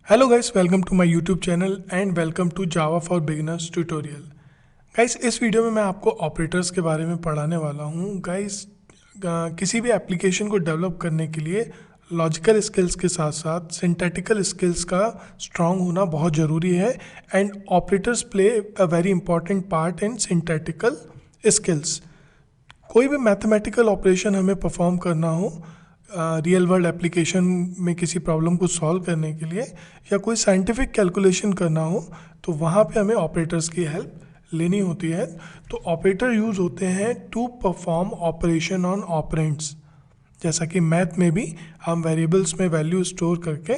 Hello guys, welcome to my YouTube channel and welcome to Java for beginners tutorial. Guys, इस video में मैं आपको operators के बारे में पढ़ाने वाला हूँ। गाइस, किसी भी एप्लीकेशन को डेवलप करने के लिए लॉजिकल स्किल्स के साथ साथ सिंथेटिकल स्किल्स का स्ट्रांग होना बहुत ज़रूरी है and operators play a very important part in synthetical skills. कोई भी मैथमेटिकल ऑपरेशन हमें परफॉर्म करना हो रियल वर्ल्ड एप्लीकेशन में किसी प्रॉब्लम को सॉल्व करने के लिए या कोई साइंटिफिक कैलकुलेशन करना हो तो वहाँ पे हमें ऑपरेटर्स की हेल्प लेनी होती है। तो ऑपरेटर यूज़ होते हैं to perform operation on operands. जैसा कि मैथ में भी हम वेरिएबल्स में वैल्यू स्टोर करके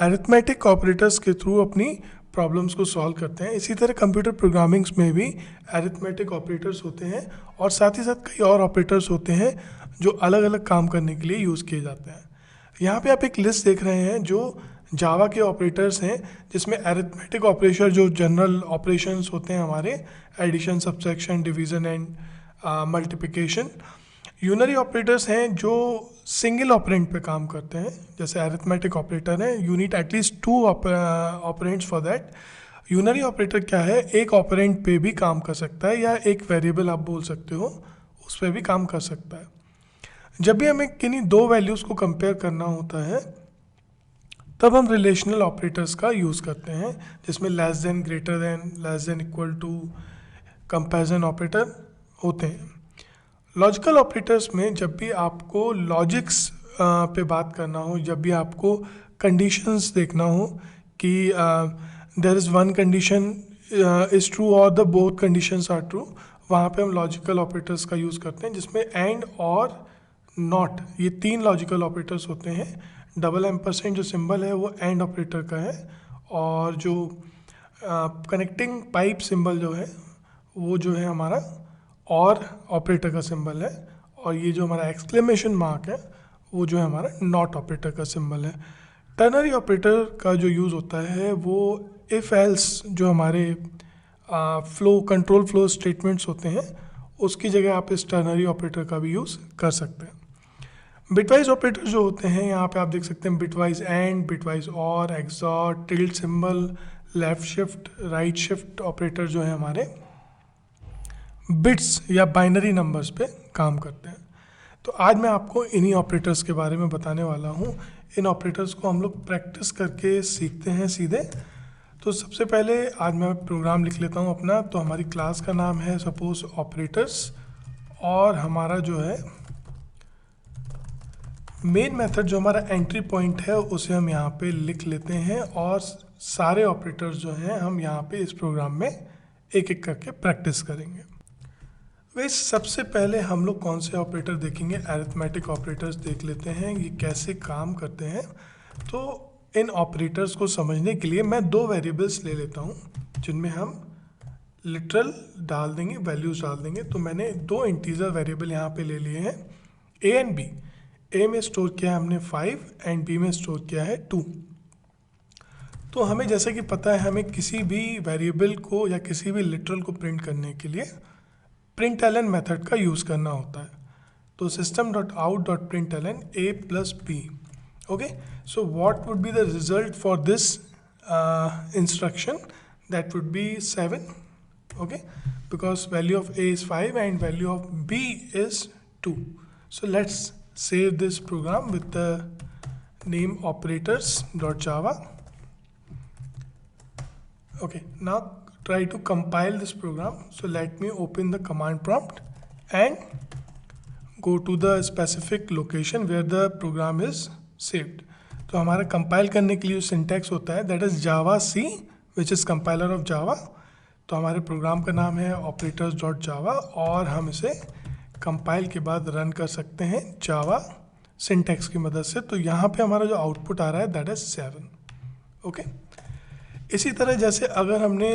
अरिथमेटिक ऑपरेटर्स के थ्रू अपनी प्रॉब्लम्स को सॉल्व करते हैं, इसी तरह कंप्यूटर प्रोग्रामिंग्स में भी अरिथमेटिक ऑपरेटर्स होते हैं और साथ ही साथ कई और ऑपरेटर्स होते हैं जो अलग अलग काम करने के लिए यूज़ किए जाते हैं। यहाँ पे आप एक लिस्ट देख रहे हैं जो जावा के ऑपरेटर्स हैं, जिसमें अरिथमेटिक ऑपरेशन जो जनरल ऑपरेशंस होते हैं हमारे, addition, subtraction, division and multiplication. Unary operators हैं जो सिंगल ऑपरेंड पे काम करते हैं, जैसे अरिथमेटिक ऑपरेटर है, you need at least two operands for that. Unary operator क्या है, एक ऑपरेंड पे भी काम कर सकता है या एक वेरिएबल आप बोल सकते हो उस पर भी काम कर सकता है। जब भी हमें किन्हीं दो वैल्यूज़ को कंपेयर करना होता है तब हम रिलेशनल ऑपरेटर्स का यूज़ करते हैं, जिसमें less than, greater than, less than, equal to, comparison operator होते हैं। लॉजिकल ऑपरेटर्स में जब भी आपको लॉजिक्स पे बात करना हो, जब भी आपको कंडीशंस देखना हो कि there is one condition is true और the both conditions are true, वहाँ पे हम लॉजिकल ऑपरेटर्स का यूज़ करते हैं, जिसमें एंड और नॉट, ये तीन लॉजिकल ऑपरेटर्स होते हैं। डबल एम्परसेंड जो सिंबल है वो एंड ऑपरेटर का है, और जो कनेक्टिंग पाइप सिंबल जो है वो जो है हमारा और ऑपरेटर का सिंबल है, और ये जो हमारा एक्सक्लेमेशन मार्क है वो जो है हमारा नॉट ऑपरेटर का सिंबल है। टर्नरी ऑपरेटर का जो यूज़ होता है वो इफ़ एल्स जो हमारे फ्लो, कंट्रोल फ्लो स्टेटमेंट्स होते हैं, उसकी जगह आप इस टर्नरी ऑपरेटर का भी यूज़ कर सकते हैं। बिटवाइज ऑपरेटर जो होते हैं, यहाँ पे आप देख सकते हैं बिटवाइज एंड, बिटवाइज और, XOR, tilt symbol, left shift, right shift operator जो है हमारे बिट्स या बाइनरी नंबर्स पे काम करते हैं। तो आज मैं आपको इन्हीं ऑपरेटर्स के बारे में बताने वाला हूँ। इन ऑपरेटर्स को हम लोग प्रैक्टिस करके सीखते हैं सीधे। तो सबसे पहले आज मैं प्रोग्राम लिख लेता हूँ अपना। तो हमारी क्लास का नाम है सपोज ऑपरेटर्स, और हमारा जो है मेन मेथड जो हमारा एंट्री पॉइंट है उसे हम यहाँ पे लिख लेते हैं, और सारे ऑपरेटर्स जो हैं हम यहाँ पे इस प्रोग्राम में एक एक करके प्रैक्टिस करेंगे। वैसे सबसे पहले हम लोग कौन से ऑपरेटर देखेंगे, अरिथमेटिक ऑपरेटर्स देख लेते हैं, ये कैसे काम करते हैं। तो इन ऑपरेटर्स को समझने के लिए मैं दो वेरिएबल्स ले लेता हूँ जिनमें हम लिटरल डाल देंगे, वैल्यूज डाल देंगे। तो मैंने दो इंटीजर वेरिएबल यहाँ पे ले लिए हैं, ए एंड बी। ए में स्टोर किया है हमने 5 एंड बी में स्टोर किया है 2। तो हमें जैसा कि पता है, हमें किसी भी वेरिएबल को या किसी भी लिटरल को प्रिंट करने के लिए प्रिंटलन मेथड का यूज़ करना होता है। तो system.out.println a plus b. Okay, so what would be the result for this instruction? That would be 7. Okay, because value of a is 5 and value of b is 2. So let's save this program with the name operators.java. Okay, now try to compile this program. So let me open the command prompt and go to the specific location where the program is saved. तो हमारा compile करने के लिए जो syntax होता है that is Java C, which is compiler of Java. तो हमारे प्रोग्राम का नाम है ऑपरेटर्स डॉट जावा, और हम इसे कंपाइल के बाद रन कर सकते हैं जावा सिंटैक्स की मदद से। तो यहाँ पे हमारा जो आउटपुट आ रहा है दैट इज़ 7। ओके, इसी तरह जैसे अगर हमने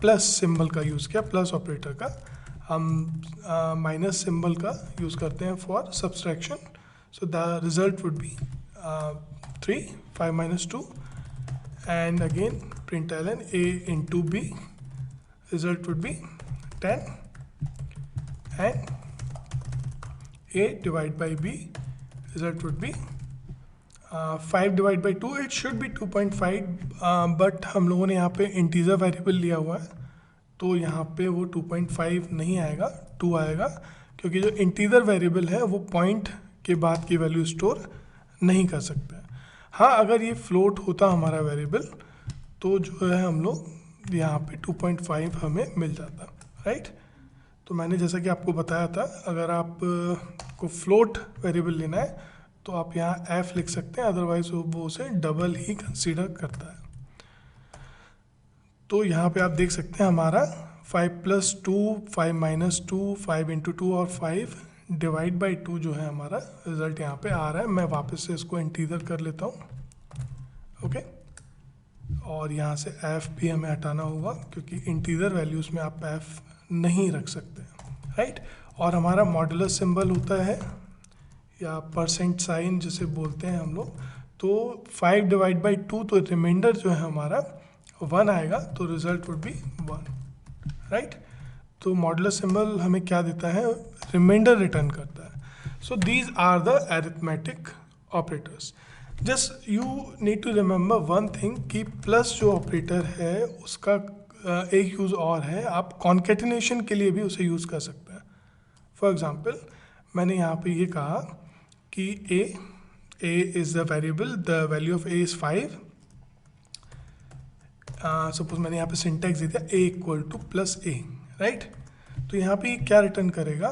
प्लस सिंबल का यूज़ किया, प्लस ऑपरेटर का, हम माइनस सिंबल का यूज़ करते हैं for subtraction. So the result would B 3, 5 minus 2, and again println a into b, result would be 10, and a divided by b, result would be 5 divide by 2, it should be 2.5, but हम लोगों ने यहाँ पे integer variable लिया हुआ है, तो यहाँ पे वो 2.5 नहीं आएगा, 2 आएगा, क्योंकि जो इंटीजर वेरिएबल है वो पॉइंट के बाद की वैल्यू स्टोर नहीं कर सकते। हाँ, अगर ये फ्लोट होता हमारा वेरिएबल तो जो है हम लोग यहाँ पे 2.5 हमें मिल जाता, राइट। तो मैंने जैसा कि आपको बताया था, अगर आप को फ्लोट वेरिएबल लेना है तो आप यहाँ f लिख सकते हैं, अदरवाइज वो उसे डबल ही कंसीडर करता है। तो यहाँ पे आप देख सकते हैं हमारा 5 + 2, 5 - 2, 5 × 2 और 5 डिवाइड बाई 2 जो है हमारा रिजल्ट यहाँ पे आ रहा है। मैं वापस से इसको इंटीजर कर लेता हूँ, ओके। और यहाँ से f भी हमें हटाना होगा, क्योंकि इंटीजर वैल्यूज़ में आप f नहीं रख सकते, राइट। और हमारा मॉड्यूलस सिंबल होता है या परसेंट साइन जिसे बोलते हैं हम लोग, तो 5 डिवाइड बाई 2, तो रिमाइंडर जो है हमारा 1 आएगा, तो रिजल्ट वुड बी 1, राइट। तो मॉड्यूलस सिंबल हमें क्या देता है, रिमाइंडर रिटर्न करता है। So these are the arithmetic operators. Just you need to remember one thing कि प्लस जो ऑपरेटर है उसका एक यूज़ और है, आप कॉन्केटिनेशन के लिए भी उसे यूज़ कर सकते हैं। फॉर एग्जांपल, मैंने यहाँ पे ये कहा कि a is the variable, the value of a is 5। Suppose मैंने यहाँ पे सिंटैक्स दे दिया a = +a, राइट। तो यहाँ पे क्या रिटर्न करेगा,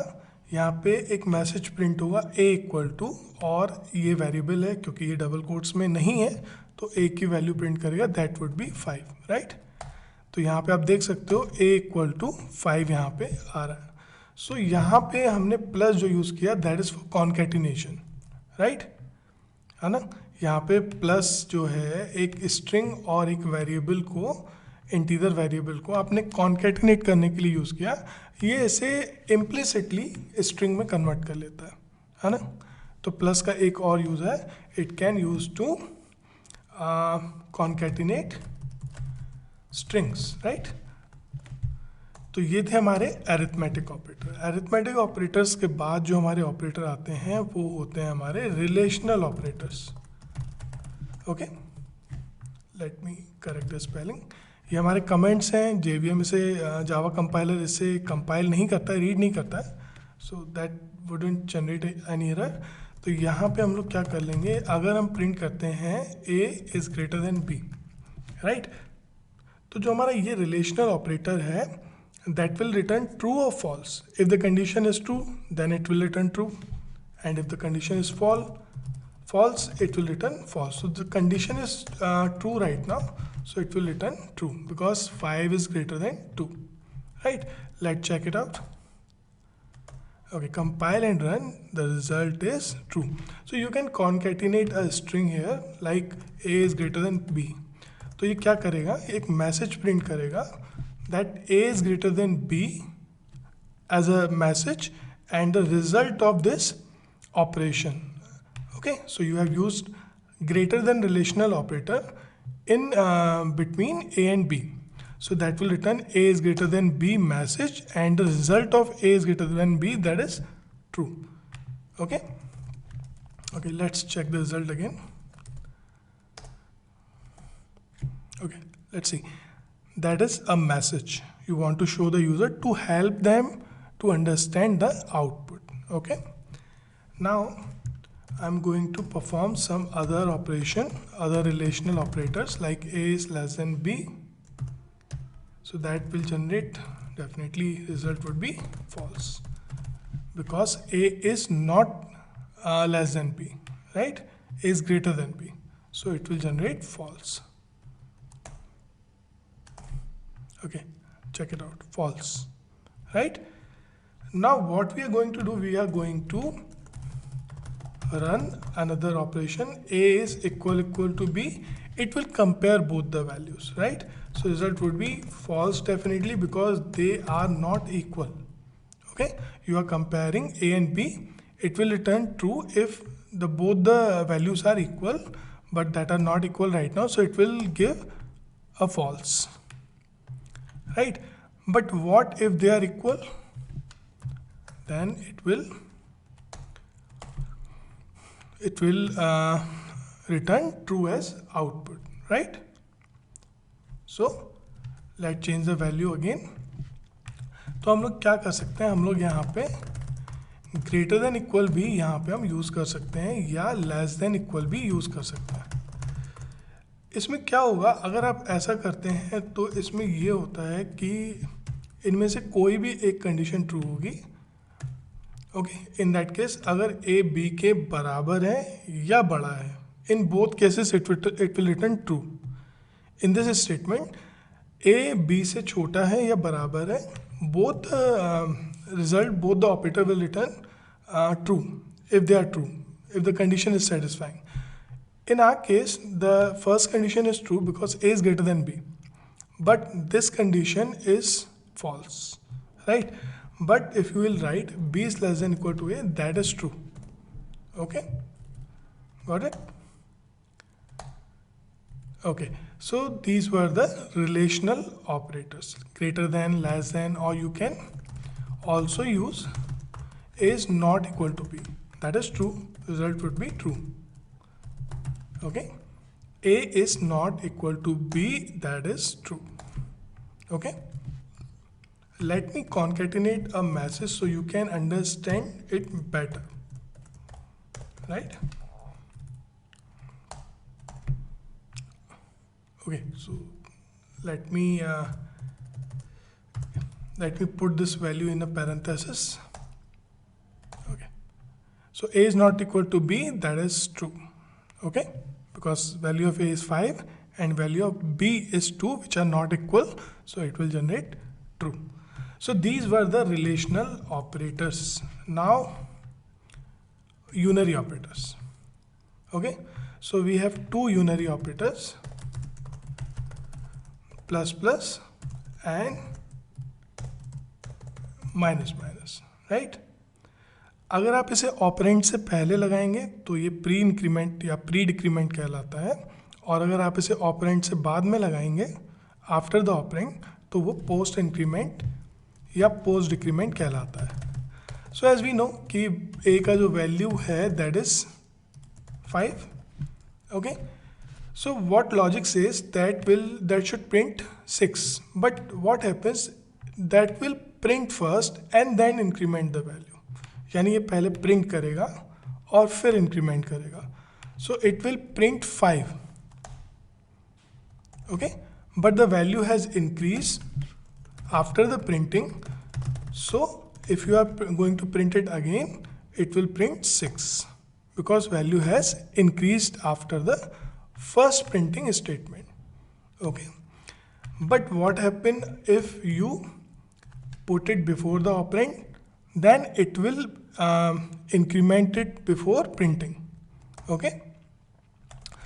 यहाँ पे एक मैसेज प्रिंट होगा a और ये वेरिएबल है, क्योंकि ये डबल कोट्स में नहीं है, तो a की वैल्यू प्रिंट करेगा, दैट वुड बी 5, राइट। तो यहाँ पे आप देख सकते हो a 5 यहाँ पे आ रहा है। सो यहाँ पे हमने प्लस जो यूज़ किया, that is for concatenation, right, है ना। यहाँ पे प्लस जो है एक स्ट्रिंग और एक वेरिएबल को, इंटीजर वेरिएबल को आपने कॉन्केटिनेट करने के लिए यूज़ किया। ये इसे इम्प्लिसिटली स्ट्रिंग में कन्वर्ट कर लेता है ना। तो प्लस का एक और यूज़ है, it can use to concatenate strings, right. तो ये थे हमारे अरिथमेटिक ऑपरेटर। अरिथमेटिक ऑपरेटर्स के बाद जो हमारे ऑपरेटर आते हैं वो होते हैं हमारे relational operators, okay. Let me correct the spelling. ये हमारे कमेंट्स हैं, JVM इसे जावा कंपाइलर इसे कंपाइल नहीं करता है, रीड नहीं करता है, so that wouldn't generate any error. तो यहाँ पे हम लोग क्या कर लेंगे, अगर हम प्रिंट करते हैं a is greater then b, right. तो जो हमारा ये रिलेशनल ऑपरेटर है, that will return true or false. If the condition is true, then it will return true, and if the condition is false, it will return false. So the condition is true right now, so it will return true because 5 is greater than 2, right. Let's check it out. Okay, compile and run, the result is true. So you can concatenate a string here like a is greater than b. तो ये क्या करेगा, एक message print करेगा that a is greater than b as a message and the result of this operation, okay. So you have used greater than relational operator in between a and b, so that will return a is greater than b message and the result of a is greater than b, that is true, okay. Let's check the result again. Okay, let's see. That is a message you want to show the user to help them to understand the output, okay. Now I'm going to perform some other operation, other relational operators like a is less than b, so that will generate, definitely result would be false because a is not less than b, right. A is greater than b, so it will generate false. Okay, check it out, false, right. Now what we are going to do, we are going to run another operation, a is equal to b. It will compare both the values, right. So result would be false definitely because they are not equal, okay. You are comparing a and b, it will return true if both the values are equal, but that are not equal right now, so it will give a false, right. But what if they are equal, then it will return true as output, right? So let's change the value again. तो हम लोग क्या कर सकते हैं, हम लोग यहाँ पे ग्रेटर देन इक्वल भी यहाँ पे हम यूज़ कर सकते हैं या लेस देन इक्वल भी यूज़ कर सकते हैं। इसमें क्या होगा अगर आप ऐसा करते हैं तो इसमें ये होता है कि इनमें से कोई भी एक कंडीशन ट्रू होगी। ओके, इन दैट केस अगर ए बी के बराबर है या बड़ा है, in both cases it will return true. In this statement A B से छोटा है या बराबर है, both result, both the operator will return true if they are true, if the condition is satisfying. In our case, the first condition is true because A is greater than B, but this condition is false, right? But if you will write B is less than equal to A, that is true. Okay, got it? Okay, so these were the relational operators, greater than, less than, or you can also use A is not equal to B. That is true, result would be true. Okay, A is not equal to B, that is true. Okay, let me concatenate a message so you can understand it better, right? Okay, so let me put this value in a parenthesis. Okay, so A is not equal to B, that is true. Okay, because value of A is 5 and value of B is 2, which are not equal, so it will generate true. So these were the relational operators. Now unary operators. Okay, so we have two unary operators, plus plus and minus minus, right? अगर आप इसे operand से पहले लगाएंगे तो ये pre increment या pre decrement कहलाता है, और अगर आप इसे ऑपरेंड से बाद में लगाएंगे आफ्टर द ऑपरेंड तो वो पोस्ट इंक्रीमेंट या पोस्ट डिक्रीमेंट कहलाता है। सो एज वी नो कि ए का जो वैल्यू है that is 5. Okay, so what logic says that should print 6, but what happens that will print first and then increment the value, यानी ये पहले print करेगा और फिर increment करेगा, so it will print 5. Okay, but the value has increased after the printing, so if you are going to print it again it will print 6 because value has increased after the first printing statement. Okay, but what happen if you put it before the operand, then it will increment it before printing. Okay,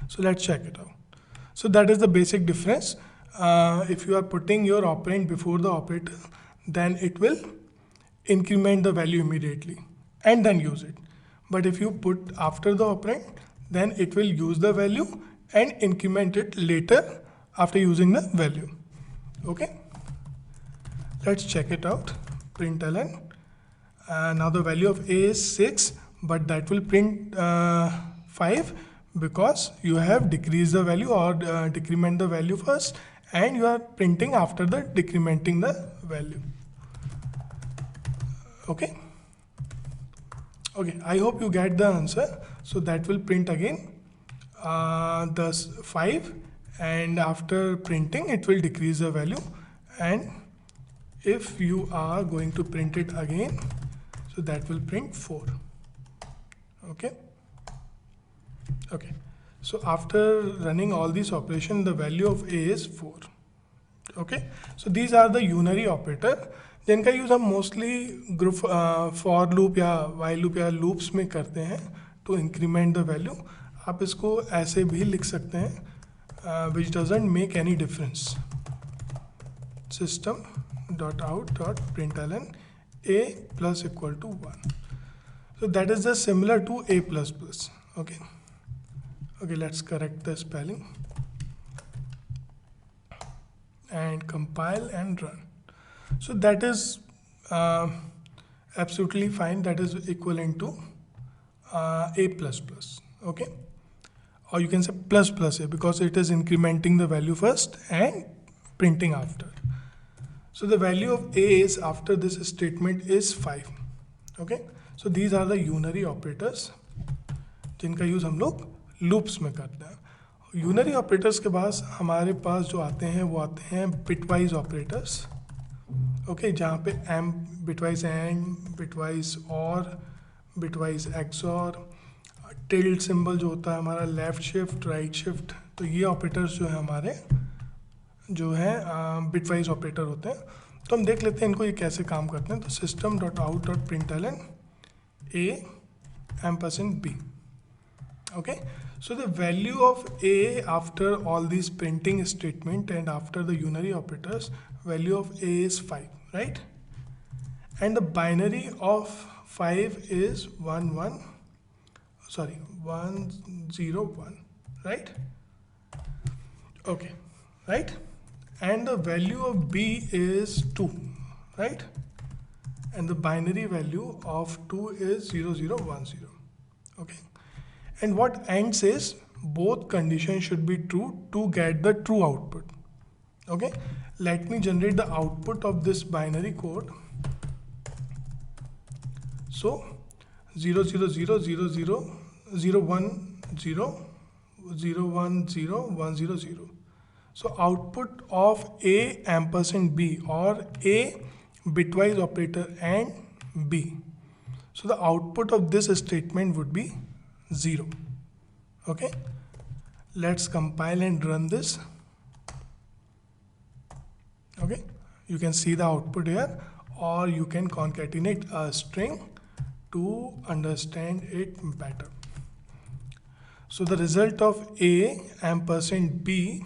so let's check it out. So that is the basic difference. If you are putting your operand before the operator, then it will increment the value immediately and then use it, but if you put after the operand, then it will use the value and increment it later after using the value. Okay, let's check it out. Println, now the value of A is 6, but that will print 5 because you have decreased the value or decrement the value first, and you are printing after the decrementing the value. Okay, I hope you get the answer. So that will print again the 5, and after printing it will decrease the value, and if you are going to print it again, so that will print 4. Okay, so after running all these operations the value of A is 4. Okay, so these are the unary operator जिनका use हम mostly group for loop या while loop या loops में करते हैं to increment the value. आप इसको ऐसे भी लिख सकते हैं which doesn't make any difference, system dot out dot println a plus equal to 1. So that is just similar to a plus plus. Okay, let's correct the spelling and compile and run. So that is absolutely fine, that is equivalent to a plus plus. Okay, or you can say plus plus a, because it is incrementing the value first and printing after. So the value of a is after this statement is 5. Okay, so these are the unary operators जिनका use हम लोग loops में करते हैं. Unary operators के बाद हमारे पास जो आते हैं वो आते हैं बिटवाइज ऑपरेटर्स. ओके, जहाँ पे एम बिटवाइज एंड, बिटवाइज और, बिटवाइज एक्सऑर, टिल्ड सिंबल जो होता है हमारा, लेफ़्ट शिफ्ट, राइट शिफ्ट, तो ये ऑपरेटर्स जो है हमारे जो है बिटवाइज ऑपरेटर होते हैं. तो हम देख लेते हैं इनको ये कैसे काम करते हैं. तो system dot out dot println A ampersand B. Okay, so the value of a after all these printing statement and after the unary operators, value of a is 5, right? And the binary of 5 is 1 1 0 1, right? Okay, right? And the value of b is 2, right? And the binary value of 2 is 0 0 1 0. Okay. And what AND says, both conditions should be true to get the true output. Okay, let me generate the output of this binary code. So 0 0 0 0 0 0 1 0 0 1 0 1 0 0. So output of a ampersand b, or a bitwise operator and b. So the output of this statement would be 0. Okay, let's compile and run this. Okay, you can see the output here, or you can concatenate a string to understand it better. So the result of a ampersand b,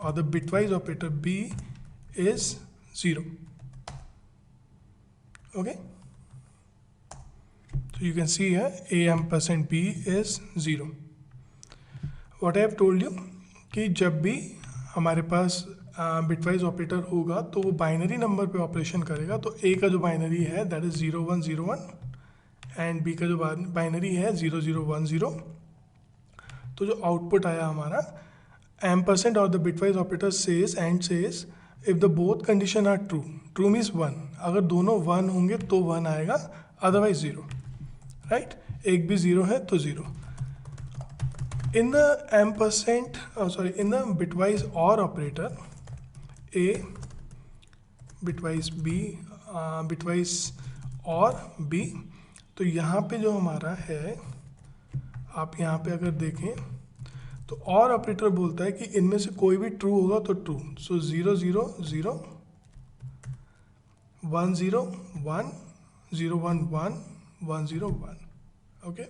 or the bitwise operator b, is 0. Okay, so you can see here a ampersand b is 0. What I have told you कि जब भी हमारे पास bitwise operator होगा तो वो binary number पे operation करेगा. तो a का जो बाइनरी है दैट इज 0 1 0 1, एंड b का जो बाइनरी है 0 0 1 0. तो जो आउटपुट आया हमारा, एम्परसेंड और the bitwise operator says and says if the both condition are true. True means 1, अगर दोनों 1 होंगे तो 1 आएगा, अदरवाइज 0. राइट, एक भी 0 है तो 0. In the in the bitwise OR operator, a bitwise b, bitwise OR b, तो यहाँ पे जो हमारा है, आप यहाँ पे अगर देखें तो OR ऑपरेटर बोलता है कि इनमें से कोई भी ट्रू होगा तो ट्रू. सो 0 0 0 1 0 1 0 1 1 1 0 1. ओके,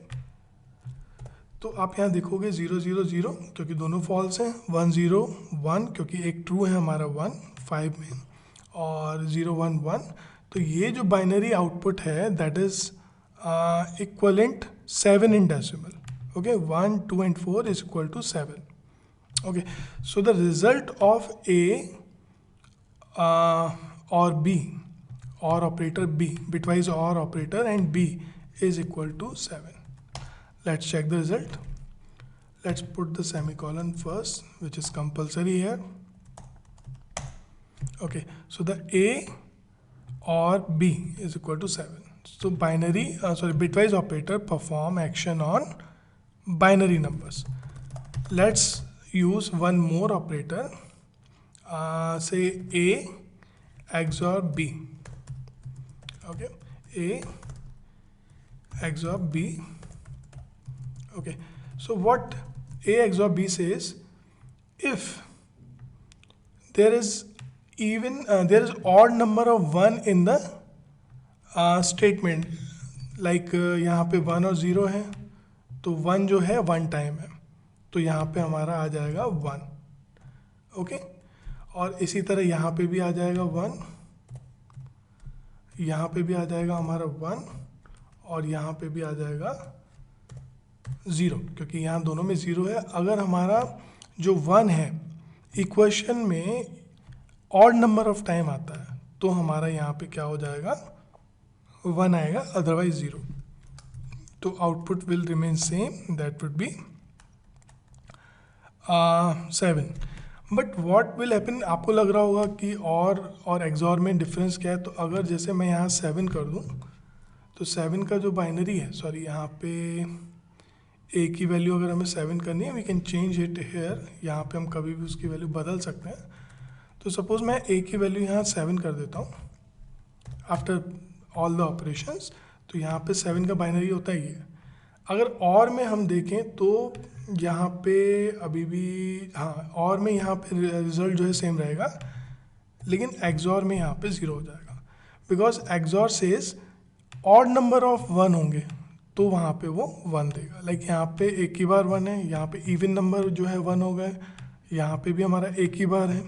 तो आप यहाँ देखोगे 0 0 0 क्योंकि दोनों फॉल्स हैं, 1 0 1 क्योंकि एक ट्रू है हमारा 1 5 में, और 0 1 1. तो ये जो बाइनरी आउटपुट है that is equivalent 7 in decimal. Okay, 1 2 and 4 is equal to 7. Okay, so the result of A or B, or operator b, bitwise OR operator and b is equal to 7. Let's check the result. Let's put the semicolon first, which is compulsory here. Okay, so the a or b is equal to 7. So bitwise operator perform action on binary numbers. Let's use one more operator, say a XOR b. Okay, a XOR b. Okay, so what a XOR b says, if there is odd number of 1 in the statement, like यहाँ पे 1 और 0 है, तो 1 जो है 1 time है, तो यहाँ पे हमारा आ जाएगा 1. ओके, और इसी तरह यहाँ पे भी आ जाएगा 1, यहाँ पे भी आ जाएगा हमारा 1, और यहाँ पे भी आ जाएगा 0, क्योंकि यहाँ दोनों में 0 है. अगर हमारा जो 1 है इक्वेशन में ऑड नंबर ऑफ टाइम आता है तो हमारा यहाँ पे क्या हो जाएगा, 1 आएगा, अदरवाइज 0. तो output will remain same, that would be 7. But what will happen, आपको लग रहा होगा कि और एक्सॉर में डिफरेंस क्या है. तो अगर जैसे मैं यहाँ 7 कर दूँ तो 7 का जो बाइनरी है, सॉरी यहाँ पे ए की वैल्यू अगर हमें 7 करनी है, we can change it here. यहाँ पे हम कभी भी उसकी वैल्यू बदल सकते हैं. तो सपोज़ मैं ए की वैल्यू यहाँ 7 कर देता हूँ आफ्टर ऑल द ऑपरेशंस. तो यहाँ पे 7 का बाइनरी होता ही है. अगर और में हम देखें तो यहाँ पे अभी भी, हाँ, और में यहाँ पे रिजल्ट जो है सेम रहेगा, लेकिन एक्सॉर में यहाँ पे 0 हो जाएगा. Because XOR says odd number of 1 होंगे तो वहाँ पे वो 1 देगा. लाइक यहाँ पे एक ही बार 1 है, यहाँ पे इवन नंबर जो है 1 हो गए, यहाँ पे भी हमारा एक ही बार है,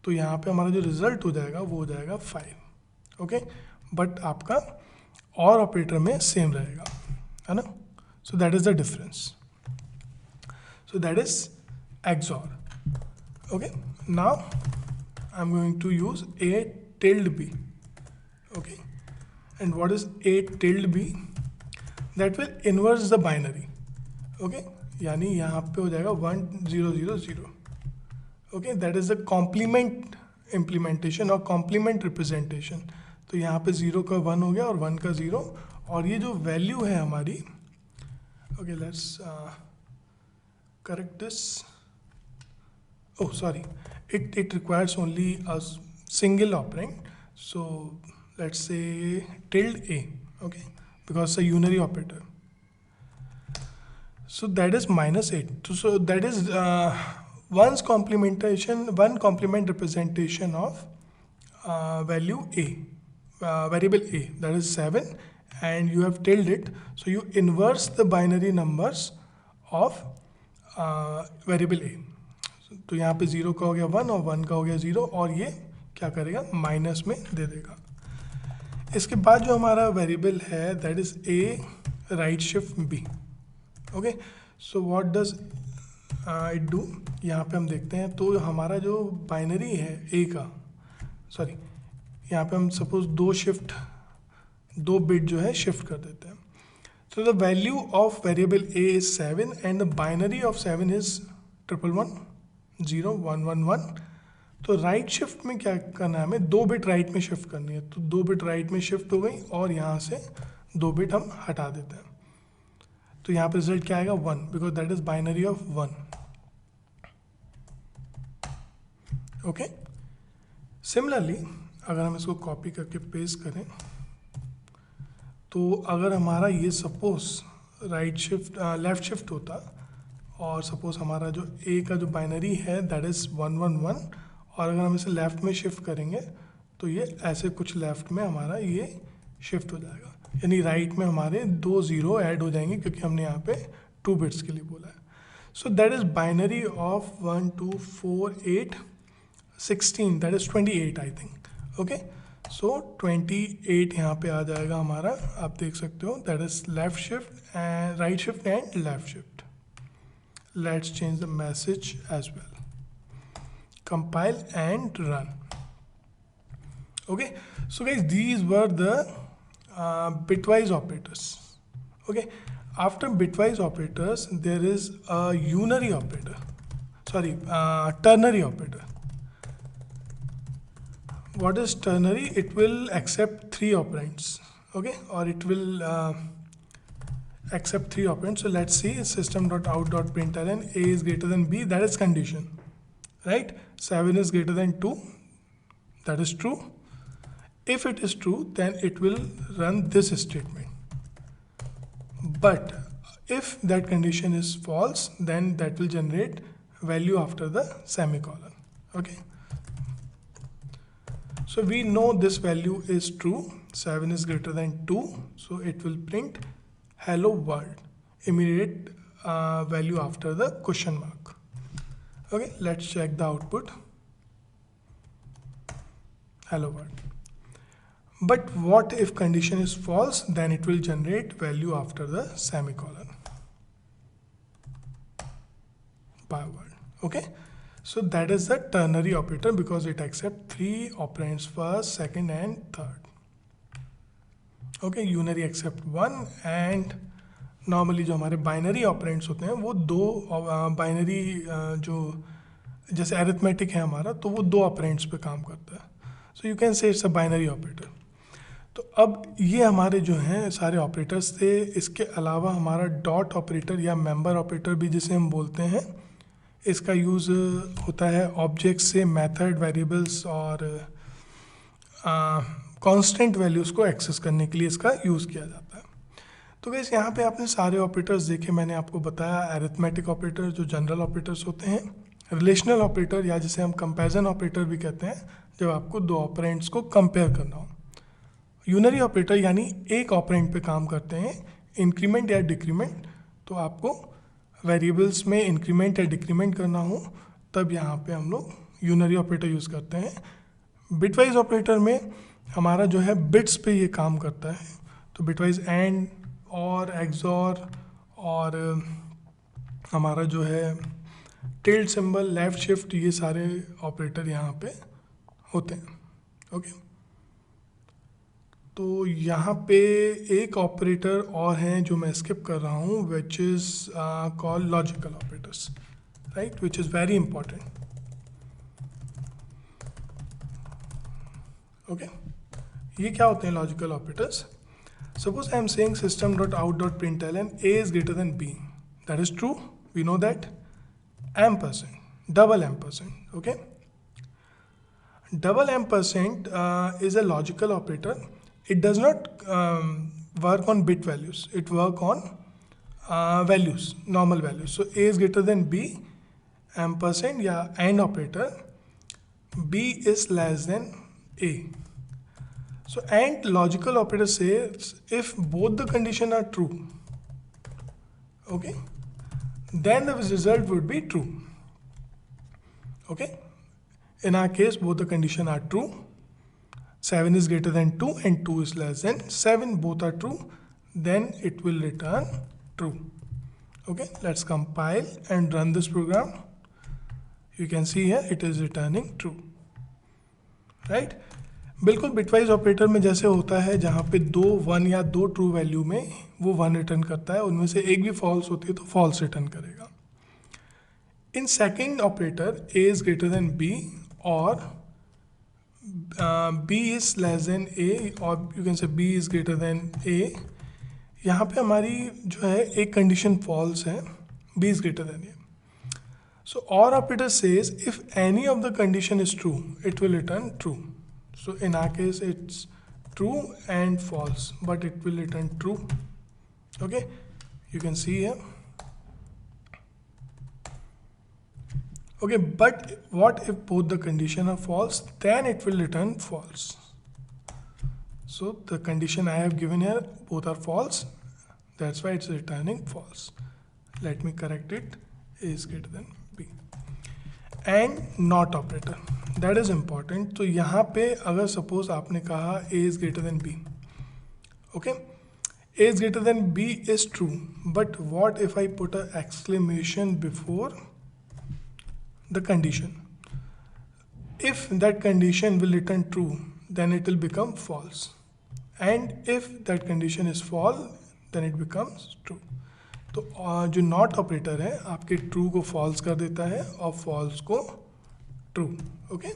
तो यहाँ पे हमारा जो रिजल्ट हो जाएगा वो हो जाएगा 5. ओके, बट आपका और ऑपरेटर में सेम रहेगा, है ना. So that is the difference. So that is XOR. Okay, now I am going to use A tilde B. Okay, and what is A tilde B? That will inverse the binary. Okay, यानी यहाँ पे हो जाएगा 1 0 0 0. Okay, that is the complement implementation और complement representation. तो यहाँ पे 0 का 1 हो गया और 1 का 0. और ये जो वैल्यू है हमारी, okay let's correct this. Oh sorry, it requires only a single operand. So let's say tilde A, okay, because it's a unary operator. So that is -8. So that is one complement representation of value A, variable A, that is 7, and you have tilde it. So you inverse the binary numbers of variable A. तो यहाँ पे 0 का हो गया 1 और 1 का हो गया 0, और ये क्या करेगा, माइनस में दे देगा. इसके बाद जो हमारा वेरिएबल है that is A right shift B. Okay, so what does it do, यहाँ पे हम देखते हैं. तो हमारा जो बाइनरी है A का, सॉरी यहाँ पे हम सपोज 2 बिट जो है शिफ्ट कर देते हैं. तो the value of variable A is 7 and the binary of 7 is 111 0 1 1 1. तो राइट शिफ्ट में क्या करना है, हमें 2 बिट राइट में शिफ्ट करनी है. तो 2 बिट राइट में शिफ्ट हो गई और यहाँ से 2 बिट हम हटा देते हैं. तो यहाँ पे रिजल्ट क्या आएगा 1, because that is binary of 1. Okay, similarly अगर हम इसको कॉपी करके पेस्ट करें, तो अगर हमारा ये suppose right shift left shift होता, और सपोज हमारा जो A का जो बाइनरी है दैट इज़ 1 1 1, और अगर हम इसे लेफ़्ट में शिफ्ट करेंगे तो ये ऐसे कुछ लेफ़्ट में हमारा ये शिफ्ट हो जाएगा. यानी राइट में हमारे 2 0 ऐड हो जाएंगे क्योंकि हमने यहाँ पे 2 बिट्स के लिए बोला है. So that is binary of 1 2 4 8 16, that is 28 I think. Okay, so 28 यहाँ पे आ जाएगा हमारा. आप देख सकते हो that is left shift and right shift and left shift. Let's change the message as well. Compile and run. Okay, so guys, these were the bitwise operators. Okay, after bitwise operators there is a unary operator, sorry, ternary operator. What is ternary? It will accept 3 operands. Okay, or it will accept 3 operands. So let's see system.out.println A is greater than B, that is condition, right? 7 is greater than 2, that is true. If it is true, then it will run this statement. But if that condition is false, then that will generate value after the semicolon. Okay, so we know this value is true, 7 is greater than 2, so it will print hello world, immediate value after the question mark. Okay, let's check the output. Hello world. But what if condition is false? Then it will generate value after the semicolon. By word. Okay, so that is the ternary operator because it accepts 3 operands, first, second and third. Okay, unary accept 1 and normally जो हमारे binary operands होते हैं वो दो binary जो जैसे arithmetic है हमारा, तो वो दो ऑपरेंड्स पे काम करता है। सो यू कैन से इट्स अ बाइनरी ऑपरेटर। तो अब ये हमारे जो हैं सारे ऑपरेटर्स थे। इसके अलावा हमारा डॉट ऑपरेटर या मेंबर ऑपरेटर भी जिसे हम बोलते हैं, इसका यूज़ होता है ऑब्जेक्ट से मेथड, वेरिएबल्स और कांस्टेंट वैल्यूज़ को एक्सेस करने के लिए इसका यूज़ किया जाता है। तो गाइस यहाँ पे आपने सारे ऑपरेटर्स देखे। मैंने आपको बताया अरिथमेटिक ऑपरेटर जो जनरल ऑपरेटर्स होते हैं, रिलेशनल ऑपरेटर या जिसे हम कंपैरिजन ऑपरेटर भी कहते हैं जब आपको दो ऑपरेंड्स को कंपेयर करना हो। यूनरी ऑपरेटर यानी एक ऑपरेंड पे काम करते हैं, इंक्रीमेंट या डिक्रीमेंट। तो आपको वेरिएबल्स में इंक्रीमेंट या डिक्रीमेंट करना हो तब यहाँ पे हम लोग यूनरी ऑपरेटर यूज़ करते हैं। बिटवाइज ऑपरेटर में हमारा जो है बिट्स पे ये काम करता है। तो बिटवाइज एंड और एक्सॉर और हमारा जो है टिल्ड सिंबल, लेफ्ट शिफ्ट, ये सारे ऑपरेटर यहाँ पे होते हैं। ओके, तो यहाँ पे एक ऑपरेटर और हैं जो मैं स्किप कर रहा हूँ, which is called logical operators, right, which is very important. Okay, ये क्या होते हैं logical operators? Suppose I am saying system.out.println a is greater than b. That is true. We know that. Ampersand, double ampersand. Okay. Double ampersand is a logical operator. It does not work on bit values. It work on values, normal values. So a is greater than b. Ampersand या and operator. b is less than a. So and logical operator says if both the condition are true, okay, then the result would be true. Okay, in our case both the condition are true. 7 is greater than 2 and 2 is less than 7, both are true, then it will return true. Okay, let's compile and run this program. You can see here it is returning true, right? बिल्कुल bitwise operator में जैसे होता है जहाँ पे दो one या दो ट्रू वैल्यू में वो वन रिटर्न करता है, उनमें से एक भी फॉल्स होती है तो फॉल्स रिटर्न करेगा। In second operator A is greater than B or B is less than A और you can say B is greater than A, यहाँ पे हमारी जो है एक कंडीशन फॉल्स है, B is greater than A. So or operator says if any of the condition is true it will return true. So in our case it's true and false, but it will return true. Okay, you can see here. Okay, but what if both the condition are false? Then it will return false. So the condition I have given here, both are false. That's why it's returning false. Let me correct it. A is greater than B. And not operator. That is important. तो यहाँ पे अगर suppose आपने कहा A is greater than B, okay, A is greater than B is true, but what if I put a exclamation before the condition? If that condition will return true then it will become false, and if that condition is fall then it becomes true. तो जो not operator है आपके true को false कर देता है और false को true. Okay,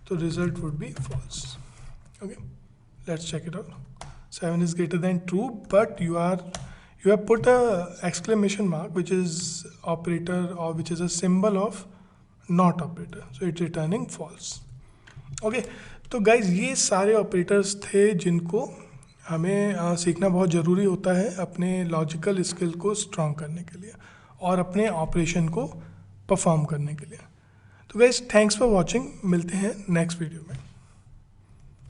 so result would be false. Okay, let's check it out. 7 is greater than true, but you have put a exclamation mark which is operator or which is a symbol of not operator, so it's returning false. Okay, तो guys ये सारे operators थे जिनको हमें सीखना बहुत ज़रूरी होता है अपने लॉजिकल स्किल को स्ट्रॉन्ग करने के लिए और अपने ऑपरेशन को परफॉर्म करने के लिए। तो गाइस थैंक्स फॉर वॉचिंग, मिलते हैं नेक्स्ट वीडियो में।